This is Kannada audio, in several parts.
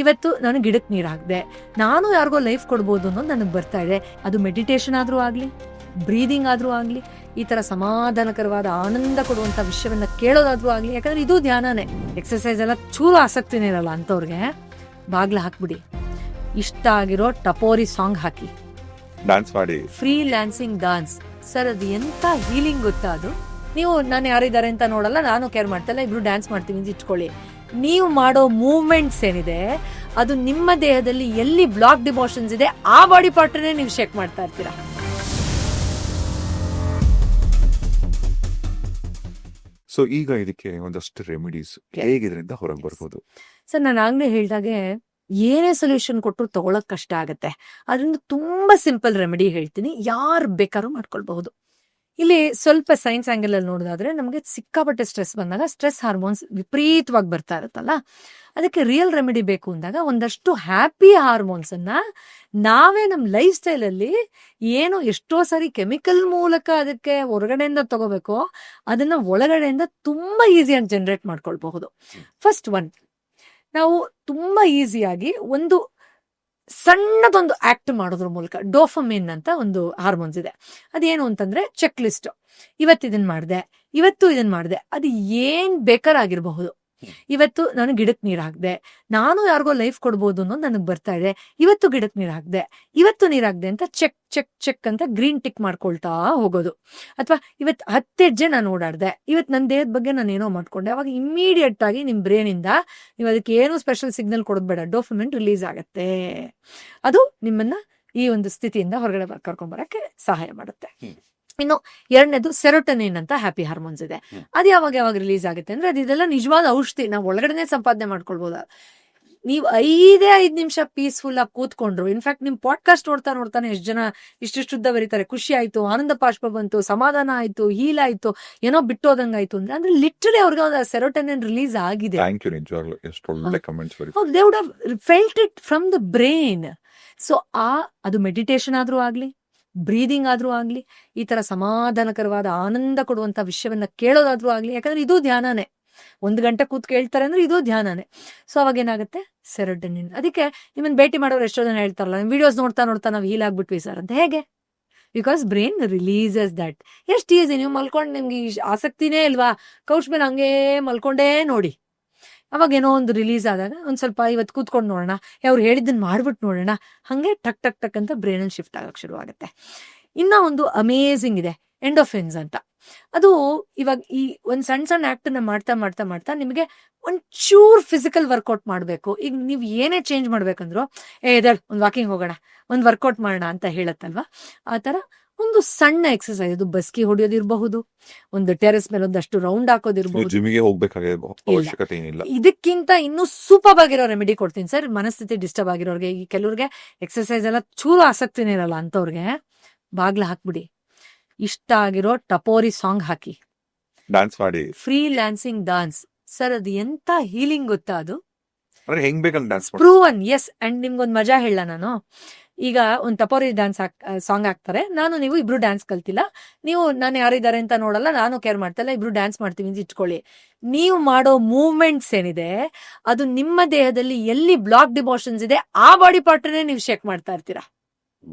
ಇವತ್ತು ನಾನು ಗಿಡಕ್ಕೆ ನೀರು ಹಾಕ್ದೆ, ನಾನು ಯಾರಿಗೋ ಲೈಫ್ ಕೊಡ್ಬೋದು ಅನ್ನೋದು ನನಗೆ ಬರ್ತಾ ಇದೆ. ಅದು ಮೆಡಿಟೇಷನ್ ಆದ್ರೂ ಆಗ್ಲಿ, ಬ್ರೀದಿಂಗ್ ಆದ್ರೂ ಆಗ್ಲಿ, ಈ ತರ ಸಮಾಧಾನಕರವಾದ ಆನಂದ ಕೊಡುವಂತ ವಿಷಯವನ್ನ ಕೇಳೋದಾದ್ರೂ ಆಗ್ಲಿ. ಯಾಕಂದ್ರೆ ಇದು ಧ್ಯಾನನೇ. ಎಕ್ಸರ್ಸೈಸ್ ಎಲ್ಲ ಚೂರು ಆಸಕ್ತಿನೇ ಇರಲ್ಲ ಅಂತವ್ರಿಗೆ ಬಾಗ್ಲ ಹಾಕ್ಬಿಡಿ, ಇಷ್ಟ ಆಗಿರೋ ಟಪೋರಿ ಸಾಂಗ್ ಹಾಕಿ ಡ್ಯಾನ್ಸ್ ಮಾಡಿ. ಫ್ರೀಲ್ಯಾನ್ಸಿಂಗ್ ಡಾನ್ಸ್ ಸರ್, ಅದು ಎಂತ ಹೀಲಿಂಗ್ ಗೊತ್ತಾ ಅದು. ನೀವು ನಾನು ಯಾರಿದ್ದಾರೆ ಅಂತ ನೋಡಲ್ಲ, ನಾನು ಕೇರ್ ಮಾಡ್ತಲ್ಲ, ಇಬ್ರು ಡ್ಯಾನ್ಸ್ ಮಾಡ್ತೀವಿ ಅಂತ ಇಟ್ಕೊಳ್ಳಿ. ನೀವು ಮಾಡೋ ಮೂವ್ಮೆಂಟ್ಸ್ ಏನಿದೆ ಅದು ನಿಮ್ಮ ದೇಹದಲ್ಲಿ ಎಲ್ಲಿ ಬ್ಲಾಕ್ ಡಿಮೋಷನ್ಸ್ ಇದೆ ಆ ಬಾಡಿ ಪಾರ್ಟ್ನೇ ನೀವು ಚೆಕ್ ಮಾಡ್ತಾ ಇರ್ತೀರಾ. ಸೊ ಈಗ ಇದಕ್ಕೆ ಒಂದಷ್ಟು ರೆಮಿಡೀಸ್, ಹೇಗೆ ಇದರಿಂದ ಹೊರಗೆ ಬರ್ಬೋದು? ಸರ್, ನಾನು ಆಗ್ಲೇ ಹೇಳ್ದಾಗೆ ಏನೇ ಸೊಲ್ಯೂಷನ್ ಕೊಟ್ಟರು ತಗೊಳಕ್ ಕಷ್ಟ ಆಗತ್ತೆ. ಅದರಿಂದ ತುಂಬಾ ಸಿಂಪಲ್ ರೆಮಿಡಿ ಹೇಳ್ತೀನಿ, ಯಾರು ಬೇಕಾದ್ರೂ ಮಾಡ್ಕೊಳ್ಬಹುದು. ಇಲ್ಲಿ ಸ್ವಲ್ಪ ಸೈನ್ಸ್ ಆಂಗಲ್ ಅಲ್ಲಿ ನೋಡೋದಾದ್ರೆ, ನಮಗೆ ಸಿಕ್ಕಾಪಟ್ಟೆ ಸ್ಟ್ರೆಸ್ ಬಂದಾಗ ಸ್ಟ್ರೆಸ್ ಹಾರ್ಮೋನ್ಸ್ ವಿಪರೀತವಾಗಿ ಬರ್ತಾ ಇರುತ್ತಲ್ಲ, ಅದಕ್ಕೆ ರಿಯಲ್ ರೆಮಿಡಿ ಬೇಕು ಅಂದಾಗ ಒಂದಷ್ಟು ಹ್ಯಾಪಿ ಹಾರ್ಮೋನ್ಸ್ ಅನ್ನ ನಾವೇ ನಮ್ಮ ಲೈಫ್ ಸ್ಟೈಲ್ ಅಲ್ಲಿ ಏನು ಎಷ್ಟೋ ಸರಿ ಕೆಮಿಕಲ್ ಮೂಲಕ ಅದಕ್ಕೆ ಹೊರಗಡೆಯಿಂದ ತಗೋಬೇಕೋ ಅದನ್ನ ಒಳಗಡೆಯಿಂದ ತುಂಬಾ ಈಸಿಯಾಗಿ ಜನರೇಟ್ ಮಾಡ್ಕೊಳ್ಬಹುದು. ಫಸ್ಟ್ ಒನ್, ನಾವು ತುಂಬಾ ಈಸಿಯಾಗಿ ಒಂದು ಸಣ್ಣದೊಂದು ಆಕ್ಟ್ ಮಾಡೋದ್ರ ಮೂಲಕ, ಡೋಫಮಿನ್ ಅಂತ ಒಂದು ಹಾರ್ಮೋನ್ಸ್ ಇದೆ. ಅದೇನು ಅಂತಂದ್ರೆ ಚೆಕ್ ಲಿಸ್ಟ್. ಇವತ್ತು ಇದನ್ ಮಾಡಿದೆ, ಇವತ್ತು ಇದನ್ ಮಾಡಿದೆ, ಅದು ಏನ್ ಬೇಕಾರಾಗಿರ್ಬಹುದು. ಇವತ್ತು ನಾನು ಗಿಡಕ್ಕೆ ನೀರು ಹಾಕ್ದೆ, ನಾನು ಯಾರಿಗೋ ಲೈಫ್ ಕೊಡ್ಬೋದು ಅನ್ನೋದು ನನಗೆ ಬರ್ತಾ ಇದೆ. ಇವತ್ತು ಗಿಡಕ್ಕೆ ನೀರು ಹಾಕ್ದೆ, ಇವತ್ತು ನೀರು ಹಾಕ್ದೆ ಅಂತ ಚೆಕ್ ಚೆಕ್ ಚೆಕ್ ಅಂತ ಗ್ರೀನ್ ಟಿಕ್ ಮಾಡ್ಕೊಳ್ತಾ ಹೋಗೋದು. ಅಥವಾ ಇವತ್ತು 10 ಹೆಜ್ಜೆ ನಾನು ಓಡಾಡ್ದೆ, ಇವತ್ತು ನನ್ನ ದೇಹದ ಬಗ್ಗೆ ನಾನು ಏನೋ ಮಾಡ್ಕೊಂಡೆ. ಅವಾಗ ಇಮ್ಮಿಡಿಯೇಟ್ ಆಗಿ ನಿಮ್ ಬ್ರೇನ್ ಇಂದ ನೀವು ಅದಕ್ಕೆ ಏನು ಸ್ಪೆಷಲ್ ಸಿಗ್ನಲ್ ಕೊಡೋದು ಬೇಡ, ಡೋಪಮಿನ್ ರಿಲೀಸ್ ಆಗತ್ತೆ. ಅದು ನಿಮ್ಮನ್ನ ಈ ಒಂದು ಸ್ಥಿತಿಯಿಂದ ಹೊರಗಡೆ ಕರ್ಕೊಂಡ್ ಬರಕ್ಕೆ ಸಹಾಯ ಮಾಡುತ್ತೆ. ಇನ್ನು ಎರಡನೇದು ಸೆರೋಟೋನಿನ್ ಅಂತ ಹ್ಯಾಪಿ ಹಾರ್ಮೋನ್ಸ್ ಇದೆ. ಅದು ಯಾವಾಗ ರಿಲೀಸ್ ಆಗುತ್ತೆ ಅಂದ್ರೆ, ಅದೆಲ್ಲ ನಿಜವಾದ ಔಷಧಿ, ನಾವು ಒಳಗಡೆ ಸಂಪಾದನೆ ಮಾಡ್ಕೊಳ್ಬಹುದು. ನೀವು 5 ನಿಮಿಷ ಪೀಸ್ಫುಲ್ ಆಗಿ ಕೂತ್ಕೊಂಡ್ರು, ಇನ್ಫ್ಯಾಕ್ಟ್ ನಿಮ್ ಪಾಡ್ಕಾಸ್ಟ್ ನೋಡ್ತಾನೆ ಎಷ್ಟು ಜನ ಇಷ್ಟಿಷ್ಟುದ್ದ ಬರೀತಾರೆ, ಖುಷಿ ಆಯ್ತು, ಆನಂದ ಬಾಷ್ಪ ಬಂತು, ಸಮಾಧಾನ ಆಯ್ತು, ಹೀಲ್ ಆಯ್ತು, ಏನೋ ಬಿಟ್ಟೋದಂಗಾಯ್ತು ಅಂದ್ರೆ ಲಿಟ್ರಲಿ ಅವ್ರಿಗೆ ಒಂದು ಸೆರೋಟೋನಿನ್ ರಿಲೀಸ್ ಆಗಿದೆ. They would have felt it from the brain. So ಅದು ಮೆಡಿಟೇಷನ್ ಆದ್ರೂ ಆಗ್ಲಿ, ಬ್ರೀದಿಂಗ್ ಆದ್ರೂ ಆಗ್ಲಿ, ಈ ತರ ಸಮಾಧಾನಕರವಾದ ಆನಂದ ಕೊಡುವಂತ ವಿಷಯವನ್ನ ಕೇಳೋದಾದ್ರೂ ಆಗ್ಲಿ. ಯಾಕಂದ್ರೆ ಇದು ಧ್ಯಾನನೇ. 1 ಗಂಟೆ ಕೂತ್ ಕೇಳ್ತಾರೆ ಅಂದ್ರೆ ಇದು ಧ್ಯಾನನೇ. ಸೊ ಅವಾಗ ಏನಾಗುತ್ತೆ, ಸೆರೋಟೋನಿನ್. ಅದಕ್ಕೆ ನಿಮ್ಮನ್ನ ಭೇಟಿ ಮಾಡೋರು ಎಷ್ಟೋ ಜನ ಹೇಳ್ತಾರಲ್ಲ, ನಿಮ್ ವಿಡಿಯೋಸ್ ನೋಡ್ತಾ ನಾವು ಹೀಲ್ ಆಗ್ಬಿಟ್ವಿ ಸರ್ ಅಂತ. ಹೇಗೆ? Because brain releases that. ಎಷ್ಟು ಈಸಿ. ನೀವು ಮಲ್ಕೊಂಡು ನಿಮ್ಗೆ ಆಸಕ್ತಿನೇ ಇಲ್ವಾ, ಕೌಚ್ ಮೇಲೆ ಹಂಗೇ ಮಲ್ಕೊಂಡೇ ನೋಡಿ, ಅವಾಗ ಏನೋ ಒಂದು ರಿಲೀಸ್ ಆದಾಗ ಒಂದ್ ಸ್ವಲ್ಪ ಇವತ್ತು ಕೂತ್ಕೊಂಡು ನೋಡೋಣ, ಅವ್ರು ಹೇಳಿದ್ದನ್ನ ಮಾಡ್ಬಿಟ್ಟು ನೋಡೋಣ, ಹಂಗೆ ಟಕ್ ಟಕ್ ಟಕ್ ಅಂತ ಬ್ರೈನ್ ಅಲ್ಲಿ ಶಿಫ್ಟ್ ಆಗಕ್ ಶುರು ಆಗುತ್ತೆ. ಇನ್ನ ಒಂದು ಅಮೇಝಿಂಗ್ ಇದೆ, ಎಂಡೋಫಿನ್ಸ್ ಅಂತ. ಅದು ಇವಾಗ ಈ ಒಂದ್ ಸಣ್ಣ ಆಕ್ಟ್ ನ ಮಾಡ್ತಾ ನಿಮಗೆ ಒಂಚೂರ್ ಫಿಸಿಕಲ್ ವರ್ಕೌಟ್ ಮಾಡ್ಬೇಕು. ಈಗ ನೀವು ಏನೇ ಚೇಂಜ್ ಮಾಡ್ಬೇಕಂದ್ರು, ಒಂದ್ ವಾಕಿಂಗ್ ಹೋಗೋಣ, ಒಂದ್ ವರ್ಕೌಟ್ ಮಾಡೋಣ ಅಂತ ಹೇಳತ್ತಲ್ವಾ, ಆ ತರ ಒಂದು ಸಣ್ಣ ಎಕ್ಸರ್ಸೈಸ್. ಅದು ಬಸ್ಕಿ ಹೊಡೆಯೋದಿರಬಹುದು, ಒಂದು ಟೆರೆಸ್ ಮೇಲೆ ಒಂದಷ್ಟು ರೌಂಡ್ ಹಾಕೋದಿರಬಹುದು. ಜಿಮ್ಗೆ ಹೋಗ್ಬೇಕಾಗಿಲ್ಲ, ಅವಶ್ಯಕತೆ ಏನಿಲ್ಲ. ಇದಕ್ಕಿಂತ ಇನ್ನೂ ಸೂಪರ್ ಆಗಿರೋ ರೆಮಿಡಿ ಕೊಡ್ತೀನಿ ಸರ್. ಮನಸ್ಥಿತಿ ಡಿಸ್ಟರ್ಬ್ ಆಗಿರೋರ್ಗೆ, ಈ ಕೆಲವ್ರಿಗೆ ಎಕ್ಸರ್ಸೈಸ್ ಎಲ್ಲ ಚೂರು ಆಸಕ್ತಿನೇ ಇರಲ್ಲ ಅಂತವ್ರಿಗೆ ಬಾಗ್ಲ ಹಾಕ್ಬಿಡಿ, ಇಷ್ಟ ಆಗಿರೋ ಟಪೋರಿ ಸಾಂಗ್ ಹಾಕಿ ಡ್ಯಾನ್ಸ್ ಮಾಡಿ. ಫ್ರೀಲ್ಯಾನ್ಸಿಂಗ್ ಡಾನ್ಸ್ ಸರ್, ಅದು ಎಂತ ಹೀಲಿಂಗ್ ಗೊತ್ತಾ ಅದು. ಹೆಂಗ್ ಬೇಕಂತ ಡ್ಯಾನ್ಸ್ ಪ್ರೂವನ್. ಎಸ್. ಅಂಡ್ ನಿಮ್ಗೊಂದು ಮಜಾ ಹೇಳ, ನಾನು ಈಗ ಒಂದು ಟಪೋರಿ ಡ್ಯಾನ್ಸ್ ಸಾಂಗ್ ಹಾಕ್ತಾರೆ, ನೀವು ಇಬ್ರು ಡ್ಯಾನ್ಸ್ ಕಲ್ತಿಲ್ಲ, ನೀವು ನಾನು ಯಾರಿದ್ದಾರೆ ಅಂತ ನೋಡಲ್ಲ, ನಾನು ಕೇರ್ ಮಾಡ್ತಲ್ಲ, ಇಬ್ರು ಡ್ಯಾನ್ಸ್ ಮಾಡ್ತೀವಿ ಅಂತ ಇಟ್ಕೊಳ್ಳಿ. ನೀವು ಮಾಡೋ ಮೂವ್ಮೆಂಟ್ಸ್ ಏನಿದೆ ಅದು ನಿಮ್ಮ ದೇಹದಲ್ಲಿ ಎಲ್ಲಿ ಬ್ಲಾಕ್ ಡಿಮೋಷನ್ಸ್ ಇದೆ ಆ ಬಾಡಿ ಪಾರ್ಟ್ನೇ ನೀವು ಚೆಕ್ ಮಾಡ್ತಾ ಇರ್ತೀರಾ.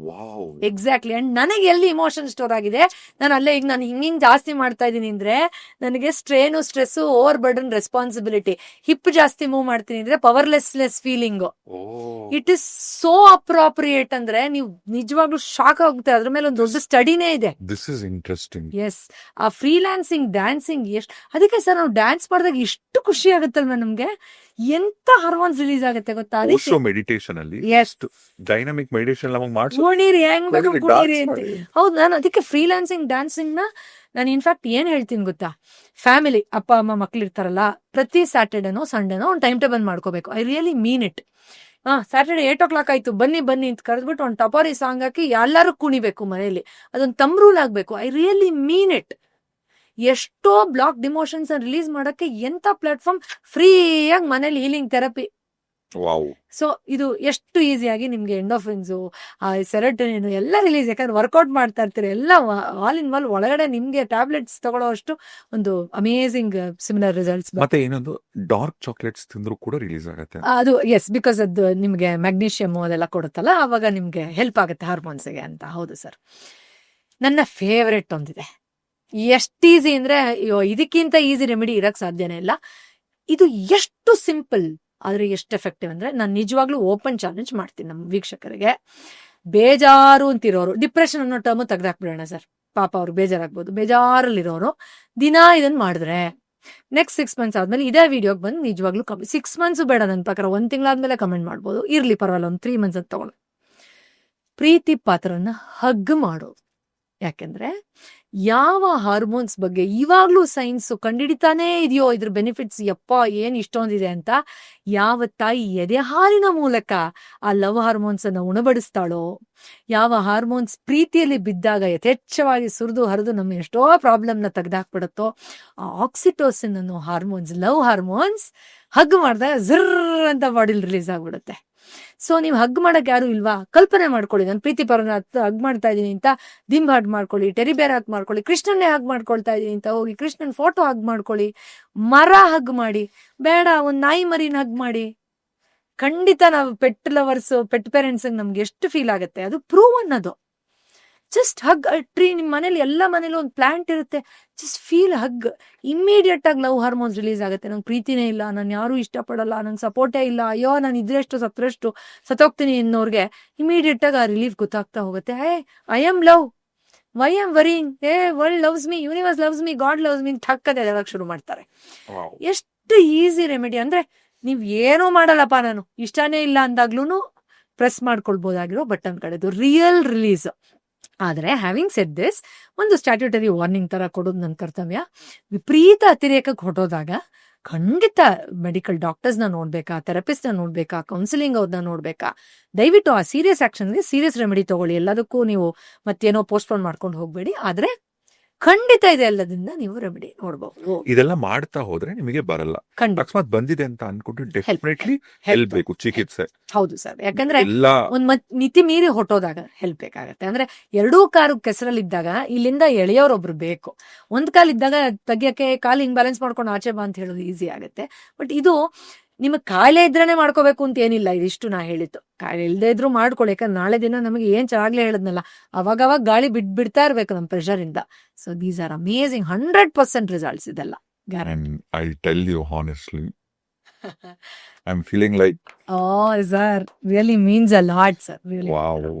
ಎಕ್ಸಾಕ್ಟ್ಲಿ. ಅಂಡ್ ನನಗೆ ಎಲ್ಲಿ ಇಮೋಷನ್ ಸ್ಟೋರ್ ಆಗಿದೆ, ನಾನು ಅಲ್ಲೇ ಈಗ ನಾನು ಹಿಂಗ್ ಜಾಸ್ತಿ ಮಾಡ್ತಾ ಇದ್ದೀನಿ ಅಂದ್ರೆ ನನಗೆ strain, stress, over burden, responsibility. Hip ಜಾಸ್ತಿ ಮೂವ್ ಮಾಡ್ತೀನಿ ಅಂದ್ರೆ powerless feeling. It is so appropriate ಅಂದ್ರೆ ನೀವು ನಿಜವಾಗ್ಲೂ ಶಾಕ್ ಆಗುತ್ತೆ. ಅದ್ರ ಮೇಲೆ ಒಂದು ದೊಡ್ಡ ಸ್ಟಡಿನೇ ಇದೆ. This is interesting. ಎಸ್. ಆ ಫ್ರೀಲ್ಯಾನ್ಸಿಂಗ್ ಡ್ಯಾನ್ಸಿಂಗ್ ಅದಕ್ಕೆ ಸರ್ ನಾವು ಡ್ಯಾನ್ಸ್ ಮಾಡಿದಾಗ ಎಷ್ಟು ಖುಷಿ ಆಗುತ್ತಲ್ವಾ ನಮ್ಗೆ, ಎಂತ ಹಾರ್ಮೋನ್ಸ್ ರಿಲೀಸ್ ಆಗುತ್ತೆ ಗೊತ್ತಾ. ಮೆಡಿಟೇಷನ್ ಅಲ್ಲಿ ಡೈನಾಮಿಕ್ ಮೆಡಿಟೇಷನ್ ಹೌದು. ನಾನು ಅದಕ್ಕೆ ಫ್ರೀಲ್ಯಾನ್ಸಿಂಗ್ ಡ್ಯಾನ್ಸಿಂಗ್ ನಾನು ಇನ್ಫ್ಯಾಕ್ಟ್ ಏನ್ ಹೇಳ್ತೀನಿ ಗೊತ್ತಾ, ಫ್ಯಾಮಿಲಿ ಅಪ್ಪ ಅಮ್ಮ ಮಕ್ಳು ಇರ್ತಾರಲ್ಲ, ಪ್ರತಿ ಸ್ಯಾಟರ್ಡೇನೋ ಸಂಡೇನೋ ಒಂದು ಟೈಮ್ ಟೇಬಲ್ ಮಾಡ್ಕೋಬೇಕು. I really mean it. Saturday 8 o'clock ಆಯ್ತು, ಬನ್ನಿ ಅಂತ ಕರೆದ್ಬಿಟ್ಟು ಒಂದು ಟಪಾರಿ ಸಾಂಗ್ ಹಾಕಿ ಎಲ್ಲರೂ ಕುಣಿಬೇಕು ಮನೆಯಲ್ಲಿ. ಅದೊಂದು ತಮ್ ರೂಲ್ ಆಗ್ಬೇಕು. I really mean it. ಎಷ್ಟೋ ಬ್ಲಾಕ್ ಡಿಮೋಷನ್ಸ್ ರಿಲೀಸ್ ಮಾಡಕ್ಕೆ ಎಂತ ಪ್ಲಾಟ್ಫಾರ್ಮ್, ಫ್ರೀಯಾಗಿ ಮನೇಲಿ ಹೀಲಿಂಗ್ ಥೆರಪಿ ವಾವ್. ಸೊ ಇದು ಎಷ್ಟು ಈಸಿಯಾಗಿ ನಿಮ್ಗೆ ಎಂಡೋಫಿನ್ಸ್, ಸೆರೋಟೋನಿನ್ ಎಲ್ಲ ರಿಲೀಸ್, ಯಾಕಂದ್ರೆ ವರ್ಕೌಟ್ ಮಾಡ್ತಾ ಇರ್ತೀರಿ, ಎಲ್ಲ ಆಲ್ ಇನ್ ಆಲ್ ಒಳಗಡೆ ನಿಮ್ಗೆ ಟ್ಯಾಬ್ಲೆಟ್ಸ್ ತಗೊಳ್ಳೋ ಅಷ್ಟು ಒಂದು ಅಮೇಸಿಂಗ್ ಸಿಮಿಲರ್ ರಿಸಲ್ಟ್ಸ್. ಮತ್ತೆ ಇನ್ನೊಂದು ಡಾರ್ಕ್ ಚಾಕ್ಲೇಟ್ಸ್ ತಿಂದ್ರು ಕೂಡ ರಿಲೀಸ್ ಆಗುತ್ತೆ. ಅದು ಎಸ್, ಬಿಕಾಸ್ ಅದು ನಿಮ್ಗೆ ಮ್ಯಾಗ್ನೀಷಿಯಮ್ ಅದೆಲ್ಲ ಕೊಡುತ್ತಲ್ಲ, ಅವಾಗ ನಿಮ್ಗೆ ಹೆಲ್ಪ್ ಆಗುತ್ತೆ ಹಾರ್ಮೋನ್ಸ್ಗೆ ಅಂತ. ಹೌದು ಸರ್. ನನ್ನ ಫೇವ್ರೆಟ್ ಒಂದಿದೆ, ಎಷ್ಟು ಈಸಿ ಅಂದ್ರೆ ಇದಕ್ಕಿಂತ ಈಸಿ ರೆಮಿಡಿ ಇರಕ್ ಸಾಧ್ಯನೇ ಇಲ್ಲ. ಇದು ಎಷ್ಟು ಸಿಂಪಲ್ ಆದ್ರೆ ಎಷ್ಟು ಎಫೆಕ್ಟಿವ್ ಅಂದ್ರೆ, ನಾನು ನಿಜವಾಗ್ಲೂ ಓಪನ್ ಚಾಲೆಂಜ್ ಮಾಡ್ತೀನಿ ನಮ್ಮ ವೀಕ್ಷಕರಿಗೆ. ಬೇಜಾರು ಅಂತಿರೋರು, ಡಿಪ್ರೆಷನ್ ಅನ್ನೋ ಟರ್ಮು ತೆಗ್ದಾಕ್ಬಿಡೋಣ ಸರ್, ಪಾಪ ಅವ್ರು ಬೇಜಾರಾಗ್ಬೋದು. ಬೇಜಾರಲ್ಲಿರೋರು ದಿನಾ ಇದನ್ನ ಮಾಡಿದ್ರೆ ನೆಕ್ಸ್ಟ್ 6 months ಆದ್ಮೇಲೆ ಇದೇ ವಿಡಿಯೋಗೆ ಬಂದು ನಿಜವಾಗ್ಲೂ 6 months ಬೇಡ, ನನ್ನ ಪ್ರಕಾರ 1 ತಿಂಗಳಾದ್ಮೇಲೆ ಕಮೆಂಟ್ ಮಾಡ್ಬೋದು, ಇರ್ಲಿ ಪರವಾಗಿಲ್ಲ, ಒಂದು 3 months ಅಂತ ತಗೊಳ್ಳಿ. ಪ್ರೀತಿ ಪಾತ್ರನ ಹಗ್ ಮಾಡೋದು. ಯಾಕೆಂದ್ರೆ ಯಾವ ಹಾರ್ಮೋನ್ಸ್ ಬಗ್ಗೆ ಇವಾಗ್ಲೂ ಸೈನ್ಸ್ ಕಂಡಿಡಿತಾನೇ ಇದೆಯೋ, ಇದ್ರ ಬೆನಿಫಿಟ್ಸ್ ಯಪ್ಪ ಏನ್ ಇಷ್ಟೊಂದಿದೆ ಅಂತ, ಯಾವ ತಾಯಿ ಎದೆ ಹಾಲಿನ ಮೂಲಕ ಆ ಲವ್ ಹಾರ್ಮೋನ್ಸ್ ಅನ್ನ ಉಣಬಡಿಸ್ತಾಳೋ, ಯಾವ ಹಾರ್ಮೋನ್ಸ್ ಪ್ರೀತಿಯಲ್ಲಿ ಬಿದ್ದಾಗ ಯಥೇಚ್ಛವಾಗಿ ಸುರಿದು ಹರಿದು ನಮ್ಮ ಎಷ್ಟೋ ಪ್ರಾಬ್ಲಮ್ನ ತೆಗೆದಾಕ್ಬಿಡುತ್ತೋ, ಆ ಆಕ್ಸಿಟೋಸಿನ್ ಅನ್ನೋ ಹಾರ್ಮೋನ್ಸ್, ಲವ್ ಹಾರ್ಮೋನ್ಸ್ ಹಗ್ ಮಾಡಿದಾಗ ಝರ್ರ್ ಅಂತ ಬಾಡಿಲಿ ರಿಲೀಸ್ ಆಗ್ಬಿಡುತ್ತೆ. ಸೊ ನೀವು ಹಗ್ ಮಾಡಕ್ ಯಾರು ಇಲ್ವಾ, ಕಲ್ಪನೆ ಮಾಡ್ಕೊಳ್ಳಿ, ನಾನು ಪ್ರೀತಿ ಪರನ ಹಗ್ ಮಾಡ್ತಾ ಇದೀನಿ ಅಂತ ದಿಂಬ್ ಹಗ್ ಮಾಡ್ಕೊಳ್ಳಿ, ಟೆರಿಬೇರ್ ಹಗ್ ಮಾಡ್ಕೊಳ್ಳಿ, ಕೃಷ್ಣನ್ನೇ ಹಗ್ ಮಾಡ್ಕೊಳ್ತಾ ಇದೀನಿ ಅಂತ ಹೋಗಿ ಕೃಷ್ಣನ್ ಫೋಟೋ ಹಗ್ ಮಾಡ್ಕೊಳ್ಳಿ, ಮರ ಹಗ್ ಮಾಡಿ, ಬೇಡ ಒಂದ್ ನಾಯಿ ಮರಿನ ಹಗ್ ಮಾಡಿ. ಖಂಡಿತ ನಾವು ಪೆಟ್ ಲವರ್ಸ್, ಪೆಟ್ ಪೇರೆಂಟ್ಸ್ ನಮ್ಗೆ ಎಷ್ಟು ಫೀಲ್ ಆಗುತ್ತೆ, ಅದು ಪ್ರೂವ್ ಅನ್ನೋದು. ಜಸ್ಟ್ ಹಗ್ ಟ್ರೀ, ನಿಮ್ ಮನೇಲಿ ಎಲ್ಲ ಮನೇಲಿ ಒಂದು ಪ್ಲಾಂಟ್ ಇರುತ್ತೆ, ಜಸ್ಟ್ ಫೀಲ್ ಹಗ್, ಇಮ್ಮಿಡಿಯೇಟ್ ಆಗಿ ಲವ್ ಹಾರ್ಮೋನ್ಸ್ ರಿಲೀಸ್ ಆಗುತ್ತೆ. ನಂಗೆ ಪ್ರೀತಿನೇ ಇಲ್ಲ, ನಾನು ಯಾರು ಇಷ್ಟಪಡಲ್ಲ, ನಂಗೆ ಸಪೋರ್ಟೇ ಇಲ್ಲ, ಅಯ್ಯೋ ನಾನು ಇದ್ರೆಷ್ಟು ಸತ್ತೋಗ್ತೀನಿ ಅನ್ನೋರ್ಗೆ ಇಮಿಡಿಯೇಟ್ ಆಗಿ ಆ ರಿಲೀಫ್ ಗೊತ್ತಾಗ್ತಾ ಹೋಗುತ್ತೆ. I am love, why am worrying, world loves me, universe loves me, God loves me, ಠಕ್ಕದೆ ಹೇಳಕ್ ಶುರು ಮಾಡ್ತಾರೆ. ಎಷ್ಟು ಈಸಿ ರೆಮಿಡಿ ಅಂದ್ರೆ, ನೀವ್ ಏನೂ ಮಾಡಲ್ಲಪ್ಪ, ನಾನು ಇಷ್ಟನೇ ಇಲ್ಲ ಅಂದಾಗ್ಲೂ ಪ್ರೆಸ್ ಮಾಡ್ಕೊಳ್ಬೋದಾಗಿರೋ ಬಟನ್ ಕಡೆದು ರಿಯಲ್ ರಿಲೀಸ್. ಆದ್ರೆ ಹ್ಯಾವಿಂಗ್ ಸೆಡ್ ದಿಸ್, ಒಂದು ಸ್ಟ್ಯಾಟ್ಯೂಟರಿ ವಾರ್ನಿಂಗ್ ತರ ಕೊಡೋದು ನನ್ನ ಕರ್ತವ್ಯ. ವಿಪರೀತ ಅತಿರೇಕಕ್ಕೆ ಹೊಟ್ಟೋದಾಗ ಖಂಡಿತ ಮೆಡಿಕಲ್ ಡಾಕ್ಟರ್ಸ್ನ ನೋಡ್ಬೇಕಾ, ಥೆರಪಿಸ್ಟ್ನ ನೋಡ್ಬೇಕಾ, ಕೌನ್ಸಿಲಿಂಗ್ ಅವ್ರನ್ನ ನೋಡ್ಬೇಕಾ. ದಯವಿಟ್ಟು ಆ ಸೀರಿಯಸ್ ಆಕ್ಷನ್ಗೆ ಸೀರಿಯಸ್ ರೆಮಿಡಿ ತಗೊಳ್ಳಿ. ಎಲ್ಲದಕ್ಕೂ ನೀವು ಮತ್ತೇನೋ ಪೋಸ್ಟ್ಪೋನ್ ಮಾಡ್ಕೊಂಡು ಹೋಗ್ಬೇಡಿ. ಆದ್ರೆ ಖಂಡಿತ ಇದೆ ಎಲ್ಲದಿಂದ ನೀವು ರೆಮಿಡಿ ನೋಡ್ಬಹುದು. ಇದೆಲ್ಲ ಮಾಡ್ತಾ ಹೋದ್ರೆ ನಿಮಗೆ ಬರಲ್ಲ, ಅಕಸ್ಮಾತ್ ಬಂದಿದೆ ಅಂತ ಅನ್ಕೊಂಡು ಡೆಫಿನೆಟ್ಲಿ ಹೆಲ್ಪ್ ಬೇಕು, ಚಿಕಿತ್ಸೆ. ಹೌದು ಸರ್, ಯಾಕಂದ್ರೆ ಎಲ್ಲ ಒಂದ್ ಮಿತಿ ಮೀರಿ ಹೊಟ್ಟೋದಾಗ ಹೆಲ್ಪ್ ಬೇಕಾಗತ್ತೆ. ಅಂದ್ರೆ 2 ಕಾರು ಕೆಸರಲ್ಲಿದ್ದಾಗ ಇಲ್ಲಿಂದ ಎಳೆಯೋರೊಬ್ರು ಬೇಕು. ಒಂದ್ ಕಾಲ್ ಇದ್ದಾಗ ತೆಗಿಯಕ್ಕೆ ಕಾಲ್ ಹಿಂಗ್ ಬ್ಯಾಲೆನ್ಸ್ ಮಾಡ್ಕೊಂಡು ಆಚೆ ಬಾ ಅಂತ ಹೇಳೋದು ಈಸಿ ಆಗುತ್ತೆ. ಬಟ್ ಇದು ನಿಮಗೆ ಕಾಯಿಲೆ ಇದ್ರೇನೆ ಮಾಡ್ಕೋಬೇಕು ಅಂತ ಏನಿಲ್ಲ. ಇದಿಷ್ಟು ನಾ ಹೇಳಿದ್ದು, ಕಾಯಿಲೆ ಇಲ್ಲದೆ ಇದ್ರು ಮಾಡ್ಕೊಳ್ಳಿ. ಯಾಕಂದ್ರೆ ನಾಳೆ ದಿನ ನಮಗೆ ಏನ್ ಚೆನ್ನಾಗ್ಲೇ ಹೇಳಿದ್ನಲ್ಲ, ಅವಾಗ ಗಾಳಿ ಬಿಡ್ತಾ ಇರ್ಬೇಕು ನಮ್ಮ ಪ್ರೆಷರ್ ಇಂದ. So these are amazing, 100% results ಇದೆಲ್ಲ guarantee. I tell you honestly, I am feeling like, sir really means a lot sir, really.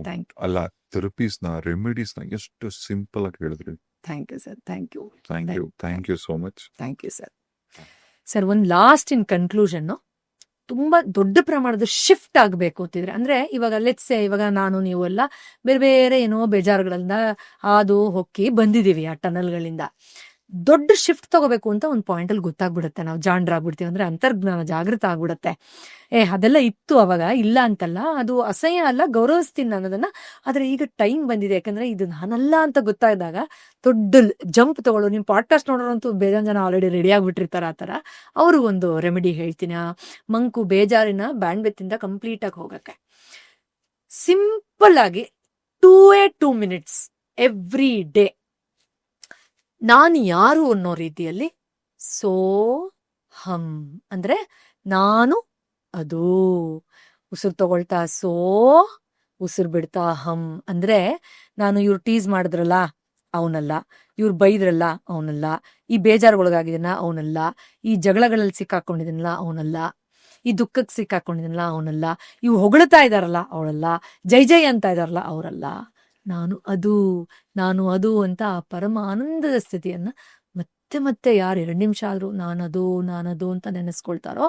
Thank you. ಅಲ್ಲ, ಥೆರಪೀಸ್ ನ, ರೆಮಿಡೀಸ್ ನ ಎಷ್ಟು ಸಿಂಪಲ್ ಆಗಿ ಹೇಳಿದ್ರಿ. Thank you sir, thank you, thank you so much. Thank you sir. Sir, ಒಂದು ಲಾಸ್ಟ್ ಇನ್ ಕನ್ಕ್ಲೂಷನ್, ತುಂಬಾ ದೊಡ್ಡ ಪ್ರಮಾಣದ ಶಿಫ್ಟ್ ಆಗಬೇಕು ಅಂತಿದ್ರೆ, ಅಂದ್ರೆ ಇವಾಗ ಲೆಟ್ಸೆ, ಇವಾಗ ನಾನು ನೀವು ಎಲ್ಲ ಬೇರೆ ಬೇರೆ ಏನೋ ಬೇಜಾರುಗಳಿಂದ ಹಾದು ಹೊಕ್ಕಿ ಬಂದಿದೀವಿ ಆ ಟನಲ್ಗಳಿಂದ. ದೊಡ್ಡ ಶಿಫ್ಟ್ ತಗೋಬೇಕು ಅಂತ ಒಂದು ಪಾಯಿಂಟ್ ಅಲ್ಲಿ ಗೊತ್ತಾಗ್ಬಿಡುತ್ತೆ, ನಾವು ಜಾಣರಾಗ್ಬಿಡ್ತೀವಿ, ಅಂದ್ರೆ ಅಂತರ್ಜ್ಞಾನ ಜಾಗೃತ ಆಗ್ಬಿಡುತ್ತೆ. ಅದೆಲ್ಲ ಇತ್ತು ಅವಾಗ, ಇಲ್ಲ ಅಂತಲ್ಲ, ಅದು ಅಸಹ್ಯ ಅಲ್ಲ, ಗೌರವಿಸ್ತೀನಿ ಅನ್ನೋದನ್ನ. ಆದ್ರೆ ಈಗ ಟೈಮ್ ಬಂದಿದೆ, ಯಾಕಂದ್ರೆ ಇದು ನಾನಲ್ಲ ಅಂತ ಗೊತ್ತಾದಾಗ ದೊಡ್ಡ ಜಂಪ್ ತಗೊಳ್ಳೋ. ನಿಮ್ ಪಾಡ್ಕಾಸ್ಟ್ ನೋಡೋರಂತೂ ಬೇಜಾನ್ ಜನ ಆಲ್ರೆಡಿ ರೆಡಿ ಆಗ್ಬಿಟ್ಟಿರ್ತಾರ. ಆ ತರ ಅವ್ರಿಗೊಂದು ರೆಮಿಡಿ ಹೇಳ್ತೀನಿ. ಮಂಕು ಬೇಜಾರಿನ ಬ್ಯಾಂಡ್ವಿತ್ ಇಂದ ಕಂಪ್ಲೀಟ್ ಆಗಿ ಹೋಗಕ್ಕೆ ಸಿಂಪಲ್ ಆಗಿ 2 minutes ಎವ್ರಿ ಡೇ ನಾನು ಯಾರು ಅನ್ನೋ ರೀತಿಯಲ್ಲಿ ಸೋ ಹಂ ಅಂದ್ರೆ ನಾನು ಅದು, ಉಸಿರು ತಗೊಳ್ತಾ ಸೋ, ಉಸಿರು ಬಿಡ್ತಾ ಹಂ ಅಂದ್ರೆ ನಾನು ಇವ್ರು ಟೀಸ್ ಮಾಡಿದ್ರಲ್ಲ ಅವನಲ್ಲ, ಇವ್ರು ಬೈದ್ರಲ್ಲ ಅವನಲ್ಲ, ಈ ಬೇಜಾರುಗೊಳಗಾಗಿದನ ಅವನಲ್ಲ, ಈ ಜಗಳಗಳಲ್ಲಿ ಸಿಕ್ಕಾಕೊಂಡಿದನಲ್ಲ ಅವನಲ್ಲ, ಈ ದುಃಖಕ್ಕೆ ಸಿಕ್ಕಾಕೊಂಡಿದನಲ್ಲ ಅವನಲ್ಲ, ಇವು ಹೊಗಳ್ತಾ ಇದಾರಲ್ಲ ಅವಳಲ್ಲ, ಜೈ ಜೈ ಅಂತ ಇದಾರಲ್ಲ ಅವರಲ್ಲ, ನಾನು ಅದು ಅಂತ ಆ ಪರಮ ಆನಂದದ ಸ್ಥಿತಿಯನ್ನ ಮತ್ತೆ ಮತ್ತೆ ಯಾರು 2 ನಿಮಿಷ ಆದ್ರೂ ನಾನದು ಅಂತ ನೆನೆಸ್ಕೊಳ್ತಾರೋ,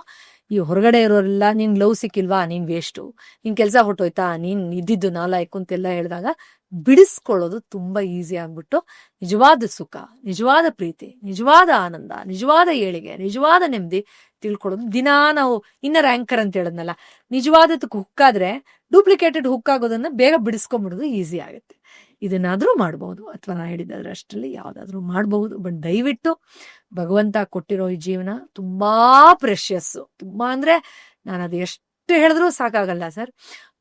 ಈ ಹೊರಗಡೆ ಇರೋರೆಲ್ಲ ನೀನ್ ಲವ್ ಸಿಕ್ಕಿಲ್ವಾ, ನೀನ್ ವೇಸ್ಟು, ನಿನ್ ಕೆಲಸ ಹೊಟ್ಟೋಯ್ತಾ, ನೀನ್ ಇದ್ದಿದ್ದು ನಾಲಾಯ್ಕು ಅಂತೆಲ್ಲ ಹೇಳಿದಾಗ ಬಿಡಿಸ್ಕೊಳ್ಳೋದು ತುಂಬಾ ಈಸಿ ಆಗ್ಬಿಟ್ಟು ನಿಜವಾದ ಸುಖ, ನಿಜವಾದ ಪ್ರೀತಿ, ನಿಜವಾದ ಆನಂದ, ನಿಜವಾದ ಏಳಿಗೆ, ನಿಜವಾದ ನೆಮ್ಮದಿ ತಿಳ್ಕೊಳ್ಳೋದು. ದಿನಾ ನಾವು ಇನ್ನರ್ ಆಂಕರ್ ಅಂತ ಹೇಳಿದ್ನಲ್ಲ, ನಿಜವಾದದಕ್ಕೆ ಹುಕ್ಕಾದ್ರೆ ಡೂಪ್ಲಿಕೇಟೆಡ್ ಹುಕ್ ಆಗೋದನ್ನ ಬೇಗ ಬಿಡಿಸ್ಕೊಂಡ್ಬಿಡೋದು ಈಸಿ ಆಗುತ್ತೆ. ಇದನ್ನಾದ್ರೂ ಮಾಡಬಹುದು, ಅಥವಾ ನಾ ಹೇಳಿದಾದ್ರೆ ಅಷ್ಟರಲ್ಲಿ ಯಾವ್ದಾದ್ರೂ ಮಾಡಬಹುದು. ಬಟ್ ದಯವಿಟ್ಟು ಭಗವಂತ ಕೊಟ್ಟಿರೋ ಈ ಜೀವನ ತುಂಬಾ ಪ್ರೆಷಿಯಸ್, ತುಂಬಾ ಅಂದ್ರೆ ನಾನು ಅದು ಎಷ್ಟು ಎಷ್ಟು ಹೇಳಿದ್ರೂ ಸಾಕಾಗಲ್ಲ ಸರ್.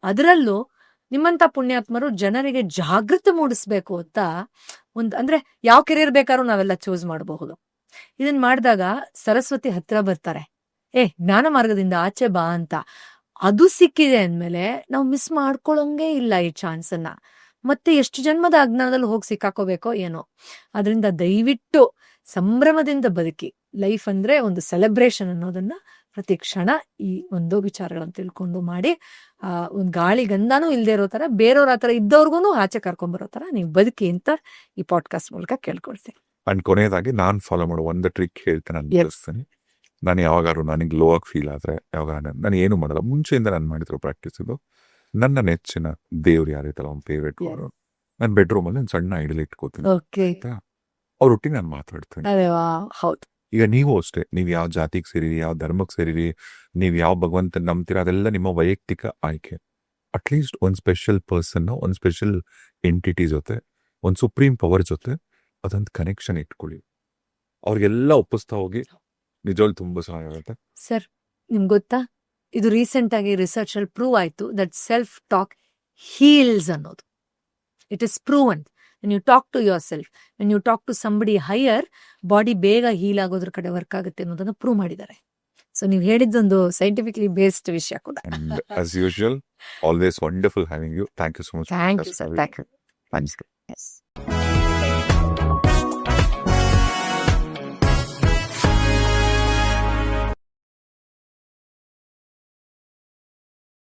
ಅದರಲ್ಲೂ ನಿಮ್ಮಂತ ಪುಣ್ಯಾತ್ಮರು ಜನರಿಗೆ ಜಾಗೃತಿ ಮೂಡಿಸ್ಬೇಕು ಅಂತ ಅಂದ್ರೆ ಯಾವ ಕೆರಿಯರ್ ಬೇಕಾದ್ರೂ ನಾವೆಲ್ಲ ಚೂಸ್ ಮಾಡಬಹುದು. ಇದನ್ ಮಾಡಿದಾಗ ಸರಸ್ವತಿ ಹತ್ರ ಬರ್ತಾರೆ, ಜ್ಞಾನ ಮಾರ್ಗದಿಂದ ಆಚೆ ಬಾ ಅಂತ. ಅದು ಸಿಕ್ಕಿದೆ ಅಂದ್ಮೇಲೆ ನಾವು ಮಿಸ್ ಮಾಡ್ಕೊಳ್ಳೋಂಗೆ ಇಲ್ಲ ಈ ಚಾನ್ಸ್ ಅನ್ನ. ಮತ್ತೆ ಎಷ್ಟು ಜನ್ಮದ ಅಜ್ಞಾನದಲ್ಲಿ ಹೋಗಿ ಸಿಕ್ಕಾಕೋಬೇಕೋ ಏನೋ. ಅದರಿಂದ ದಯವಿಟ್ಟು ಸಂಭ್ರಮದಿಂದ ಬದುಕಿ. ಲೈಫ್ ಅಂದ್ರೆ ಒಂದು ಸೆಲೆಬ್ರೇಷನ್ ಅನ್ನೋದನ್ನ ಪ್ರತಿ ಕ್ಷಣ ಈ ಒಂದು ವಿಚಾರಗಳನ್ನು ತಿಳ್ಕೊಂಡು ಮಾಡಿ, ಒಂದು ಗಾಳಿ ಗಂಧಾನೂ ಇಲ್ದೇ ಇರೋ ತರ, ಬೇರೆಯವ್ರ ಹತ್ರ ಇದ್ದವ್ರಿಗೂ ಆಚೆ ಕರ್ಕೊಂಡ್ಬರೋ ತರ ನೀವು ಬದುಕಿ ಅಂತ ಈ ಪಾಡ್ಕಾಸ್ಟ್ ಮೂಲಕ ಕೇಳ್ಕೊಳ್ತೀನಿ. ಅಂಡ್ ಕೊನೆಯದಾಗಿ ನಾನ್ ಫಾಲೋ ಮಾಡೋ ಒಂದು ಟ್ರಿಕ್ ಹೇಳ್ತೇನೆ, ನಾನು ತಿಳಿಸ್ತೀನಿ. ನಾನು ಯಾವಾಗಾದ್ರು ನನಗೆ ಲೋ ಆಗಿ ಫೀಲ್ ಆದ್ರೆ, ಯಾವಾಗ ನಾನು ಏನು ಮಾಡಲ್ಲ, ಮುಂಚೆಯಿಂದ ನಾನು ಮಾಡಿದ್ರು ಪ್ರಾಕ್ಟೀಸ್ ಇದು. ನನ್ನ ನೆಚ್ಚಿನ ದೇವ್ರು ಯಾರಿತ್ತಲ್ಲ, ಒಂದು ಫೇವ್ರೇಟ್ ಅವರು, ನನ್ನ ಬೆಡ್ರೂಮ್ ಅಲ್ಲಿ ಒಂದು ಸಣ್ಣ ಐಡಲ್ ಇಟ್ಕೋತೀನಿ. ಅವ್ರೊಟ್ಟಿಗೆ ನಾನು ಮಾತಾಡ್ತೀನಿ. ಹೌದು. ಈಗ ನೀವು ಅಷ್ಟೇ, ನೀವು ಯಾವ ಜಾತಿಗೆ ಸೇರಿರಿ, ಯಾವ ಧರ್ಮಕ್ಕೆ ಸೇರಿರಿ, ನೀವು ಯಾವ ಭಗವಂತ ನಂಬ್ತೀರಾ, ಅದೆಲ್ಲ ನಿಮ್ಮ ವೈಯಕ್ತಿಕ ಆಯ್ಕೆ. ಅಟ್ಲೀಸ್ಟ್ ಒಂದು ಸ್ಪೆಷಲ್ ಪರ್ಸನ್, ಒಂದು ಸ್ಪೆಷಲ್ ಎಂಟಿಟಿ ಜೊತೆ, ಒಂದು ಸುಪ್ರೀಂ ಪವರ್ ಜೊತೆ ಅದೊಂದು ಕನೆಕ್ಷನ್ ಇಟ್ಕೊಳ್ಳಿ. ಅವ್ರಿಗೆಲ್ಲ ಒಪ್ಪಿಸ್ತಾ ಹೋಗಿ, ನಿಜವಾಗ್ಲೂ ತುಂಬಾ ಚೆನ್ನಾಗಿರುತ್ತೆ. ಸರ್, ನಿಮ್ಗೆ ಗೊತ್ತಾ, ಇದು ರೀಸೆಂಟ್ ಆಗಿ ರಿಸರ್ಚ್ ಅಲ್ಲಿ ಪ್ರೂವ್ ಆಯ್ತು ದಟ್ ಸೆಲ್ಫ್ ಟಾಕ್ ಹೀಲ್ಸ್ ಅನ್ನೋದು. It is proven. when you talk to yourself, when you talk to somebody higher, body ಬೇಗ ಹೀಲ್ ಆಗೋದ್ರ ಕಡೆ ವರ್ಕ್ ಆಗುತ್ತೆ ಅನ್ನೋದನ್ನ ಪ್ರೂವ್ ಮಾಡಿದ್ದಾರೆ. ಸೊ ನೀವು ಹೇಳಿದ್ದೊಂದು ಸೈಂಟಿಫಿಕಲಿ ಬೇಸ್ಡ್ ವಿಷಯ ಕೂಡ. And as usual, always wonderful having you. Thank you so much. Thank you, sir. Thank you. Thanks. Yes.